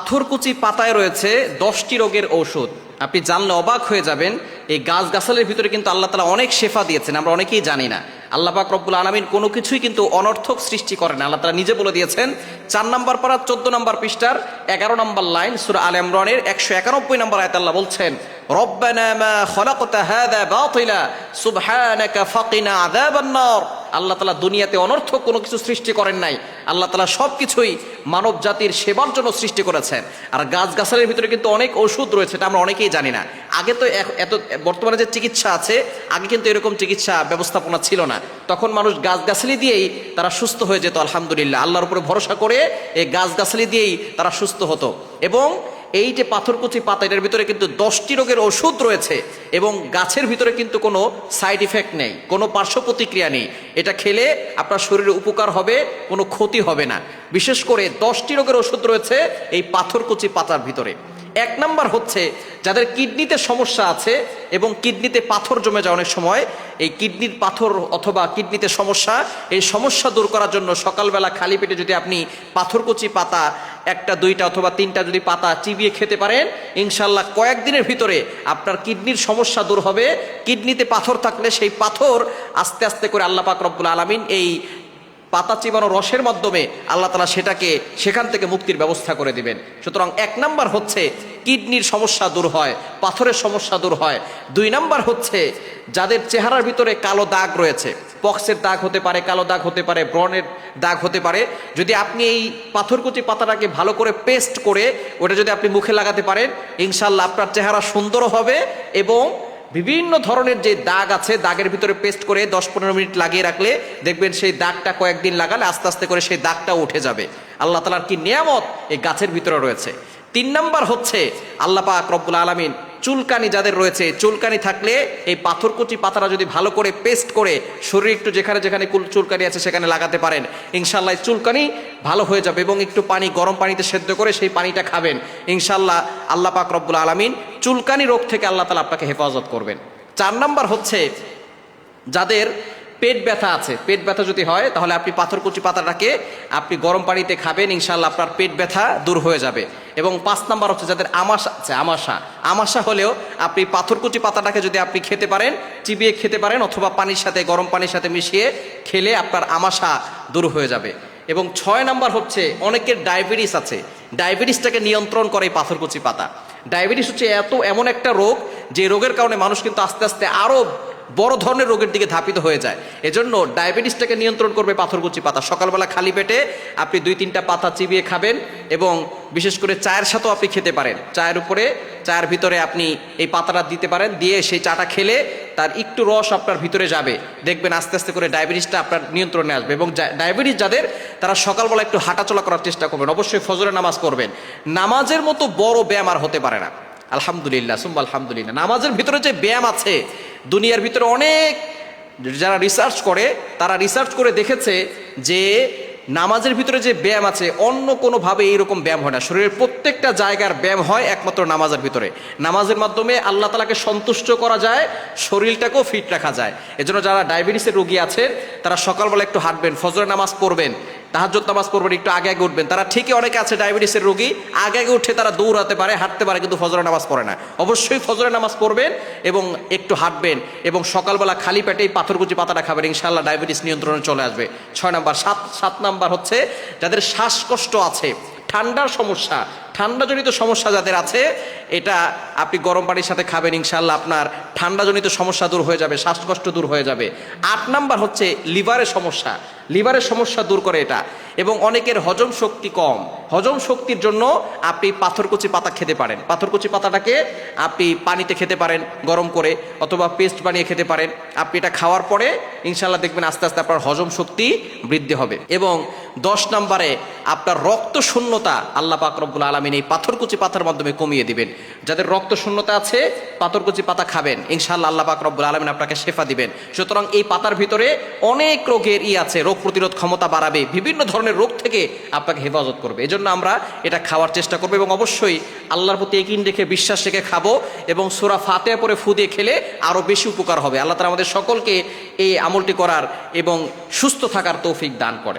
পাথরকুচি পাতায় রয়েছে 10টি রোগের ঔষধ। আপনি জানলে অবাক হয়ে যাবেন। এই গাছগাছালির ভিতরে কিন্তু আল্লাহ তাআলা অনেক শেফা দিয়েছেন, আমরা অনেকেই জানি না। আল্লাহ পাক রব্বুল আলামিন কোনো কিছুই কিন্তু অনর্থক সৃষ্টি করেন। আল্লাহ তাআলা নিজে বলে দিয়েছেন 4 নম্বর পারা 14 নম্বর পৃষ্ঠার 11 নম্বর লাইন সূরা আলে ইমরানের 191 নম্বর আয়াতে আল্লাহ বলছেন, রব্বানা মা খালাকতা হাযা বাতিলা সুবহানাকা ফাকিনা আযাবান নার। আল্লাহ তাআলা দুনিয়াতে অনর্থক কোনো কিছু সৃষ্টি করেন নাই। আল্লাহ তাআলা সবকিছুই মানব জাতির সেবার জন্য সৃষ্টি করেছেন। আর গাছগাছালির ভিতরে কিন্তু অনেক ওষুধ রয়েছে, এটা আমরা অনেকেই জানি না। আগে তো এত বর্তমানে যে চিকিৎসা আছে, আগে কিন্তু এরকম চিকিৎসা ব্যবস্থাপনা ছিল না। তখন মানুষ গাছগাছালি দিয়েই তারা সুস্থ হয়ে যেত। আলহামদুলিল্লাহ, আল্লাহর উপরে ভরসা করে এই গাছগাছালি দিয়েই তারা সুস্থ হতো। এবং এই যে পাথরকুচি পাতা, এটার ভিতরে কিন্তু 10টি রোগের ওষুধ রয়েছে এবং গাছের ভিতরে কিন্তু কোনো সাইড ইফেক্ট নেই, কোনো পার্শ্ব প্রতিক্রিয়া নেই। এটা খেলে আপনার শরীরে উপকার হবে, কোনো ক্ষতি হবে না। বিশেষ করে 10টি রোগের ওষুধ রয়েছে এই পাথরকুচি পাতার ভিতরে। 1 নাম্বার হচ্ছে যাদের কিডনিতে সমস্যা আছে এবং কিডনিতে পাথর জমে যায় অনেক সময়, এই কিডনির পাথর অথবা কিডনিতে সমস্যা, এই সমস্যা দূর করার জন্য সকালবেলা খালি পেটে যদি আপনি পাথরকুচি পাতা 1টা 2টা অথবা 3টা যদি পাতা চিবিয়ে খেতে পারেন, ইনশাল্লাহ কয়েকদিনের ভিতরে আপনার কিডনির সমস্যা দূর হবে। কিডনিতে পাথর থাকলে সেই পাথর আস্তে আস্তে করে আল্লাহ পাক রব্বুল আলামিন এই পাতা চিবানো রসের মাধ্যমে আল্লাহ তাআলা সেটাকে সেখান থেকে মুক্তির ব্যবস্থা করে দিবেন। সুতরাং 1 নাম্বার হচ্ছে কিডনির সমস্যা দূর হয়, পাথরের সমস্যা দূর হয়। 2 নাম্বার হচ্ছে যাদের চেহারার ভিতরে কালো দাগ রয়েছে, পক্সের দাগ হতে পারে, কালো দাগ হতে পারে, ব্রণের দাগ হতে পারে, যদি আপনি এই পাথরকুচি পাতাটাকে ভালো করে পেস্ট করে ওটা যদি আপনি মুখে লাগাতে পারেন, ইনশাল্লাহ আপনার চেহারা সুন্দরও হবে এবং বিভিন্ন ধরনের যে দাগ আছে, দাগের ভিতরে পেস্ট করে 10-15 মিনিট লাগিয়ে রাখলে দেখবেন সেই দাগটা কয়েকদিন লাগালে আস্তে আস্তে করে সেই দাগটাও উঠে যাবে। আল্লাহ তাআলার কি নিয়ামত এই গাছের ভিতরে রয়েছে। 3 নাম্বার হচ্ছে আল্লাহ পাক রব্বুল আলামিন চুলকানি যাদের রয়েছে, চুলকানি থাকলে এই পাথরকুচি পাতাটা যদি ভালো করে পেস্ট করে শরীরে একটু যেখানে যেখানে চুলকানি আছে সেখানে লাগাতে পারেন, ইনশাল্লাহ চুলকানি ভালো হয়ে যাবে। এবং একটু পানি, গরম পানিতে সেদ্ধ করে সেই পানিটা খাবেন, ইনশাল্লাহ আল্লাহ পাক রব্বুল আলামিন চুলকানি রোগ থেকে আল্লাহ তাআলা আপনাকে হেফাজত করবেন। 4 নাম্বার হচ্ছে যাদের পেট ব্যথা আছে, পেট ব্যথা যদি হয় তাহলে আপনি পাথরকুচি পাতাটাকে আপনি গরম পানিতে খাবেন, ইনশাল্লাহ আপনার পেট ব্যথা দূর হয়ে যাবে। এবং 5 নাম্বার হচ্ছে যাদের আমাশা আছে, আমাশা হলেও আপনি পাথরকুচি পাতাটাকে যদি আপনি খেতে পারেন, চিবিয়ে খেতে পারেন অথবা পানির সাথে, গরম পানির সাথে মিশিয়ে খেলে আপনার আমাশা দূর হয়ে যাবে। এবং 6 নাম্বার হচ্ছে অনেকের ডায়াবেটিস আছে, ডায়াবেটিসটাকে নিয়ন্ত্রণ করে এই পাথরকুচি পাতা। ডায়াবেটিস হচ্ছে এমন একটা রোগ যে রোগের কারণে মানুষ কিন্তু আস্তে আস্তে আরো বড় ধরনের রোগের দিকে ধাপিত হয়ে যায়। এজন্য ডায়াবেটিসটাকে নিয়ন্ত্রণ করবে পাথরকুচি পাতা। সকালবেলা খালি পেটে আপনি 2-3টা পাতা চিবিয়ে খাবেন এবং বিশেষ করে চায়ের সাথেও আপনি খেতে পারেন। চায়ের ভিতরে আপনি এই পাতাটা দিতে পারেন, দিয়ে সেই চাটা খেলে তার একটু রস আপনার ভিতরে যাবে, দেখবেন আস্তে আস্তে করে ডায়াবেটিসটা আপনার নিয়ন্ত্রণে আসবে। এবং ডায়াবেটিস যাদের, তারা সকালবেলা একটু হাঁটাচলা করার চেষ্টা করবেন, অবশ্যই ফজরের নামাজ করবেন। নামাজের মতো বড় ব্যায়াম আর হতে পারে না। আলহামদুলিল্লাহ সুম্মা আলহামদুলিল্লাহ, নামাজের ভিতরে যে ব্যায়াম আছে, দুনিয়ার ভিতরে অনেক যারা রিসার্চ করে, তারা রিসার্চ করে দেখেছে যে নামাজের ভিতরে যে ব্যায়াম আছে অন্য কোনোভাবে এইরকম ব্যায়াম হয় না। শরীরের প্রত্যেকটা জায়গার ব্যায়াম হয় একমাত্র নামাজের ভিতরে। নামাজের মাধ্যমে আল্লাহ তাআলাকে সন্তুষ্ট করা যায়, শরীরটাকেও ফিট রাখা যায়। এজন্য যারা ডায়াবেটিসের রোগী আছেন তারা সকালবেলা একটু হাঁটবেন, ফজরের নামাজ পড়বেন, তাহাজ্জুদ নামাজ পড়বেন, একটু আগে আগে উঠবেন। তারা ঠিকই, অনেকে আছে ডায়াবেটিসের রোগী আগে আগে উঠে তারা দৌড়াতে পারে, হাঁটতে পারে, কিন্তু ফজরের নামাজ পড়ে না। অবশ্যই ফজরের নামাজ পড়বেন এবং একটু হাঁটবেন এবং সকালবেলা খালি পেটেই পাথরকুচি পাতাটা খাবেন, ইনশাআল্লাহ ডায়াবেটিস নিয়ন্ত্রণে চলে আসবে। 6 নাম্বার। 7 নাম্বার হচ্ছে যাদের শ্বাসকষ্ট আছে, ঠান্ডার সমস্যা, ঠান্ডাজনিত সমস্যা যাদের আছে, এটা আপনি গরম পানির সাথে খাবেন, ইনশাআল্লাহ আপনার ঠান্ডাজনিত সমস্যা দূর হয়ে যাবে, শ্বাসকষ্ট দূর হয়ে যাবে। 8 নাম্বার হচ্ছে লিভারের সমস্যা, লিভারের সমস্যা দূর করে এটা। এবং অনেকের হজম শক্তি কম, হজম শক্তির জন্য আপনি পাথরকুচি পাতা খেতে পারেন। পাথরকুচি পাতাটাকে আপনি পানিতে খেতে পারেন গরম করে, অথবা পেস্ট বানিয়ে খেতে পারেন। আপনি এটা খাওয়ার পরে ইনশাআল্লাহ দেখবেন আস্তে আস্তে আপনার হজম শক্তি বৃদ্ধি হবে। এবং 10 নম্বরে আপনার রক্ত শূন্যতা আল্লাহ পাক রব্বুল আলামিন এই পাথরকুচি পাতার মাধ্যমে কমিয়ে দিবেন। যাদের রক্ত শূন্যতা আছে পাথরকুচি পাতা খাবেন, ইনশাআল্লাহ আল্লাহ পাক রব্বুল আলামিন আপনাকে শেফা দিবেন। সুতরাং এই পাতার ভিতরে অনেক রোগের আছে, রোগ প্রতিরোধ ক্ষমতা বাড়াবে, বিভিন্ন ধরনের রোগ থেকে আপনাকে হেফাজত করবে। এজন্য আমরা এটা খাওয়ার চেষ্টা করবো এবং অবশ্যই আল্লাহর প্রতি ইয়াকিন রেখে, বিশ্বাস রেখে খাবো এবং সূরা ফাতিহা পড়ে ফু দিয়ে খেলে আরো বেশি উপকার হবে। আল্লাহ তাআলা আমাদের সকলকে এই আমলটি করার এবং সুস্থ থাকার তৌফিক দান করেন।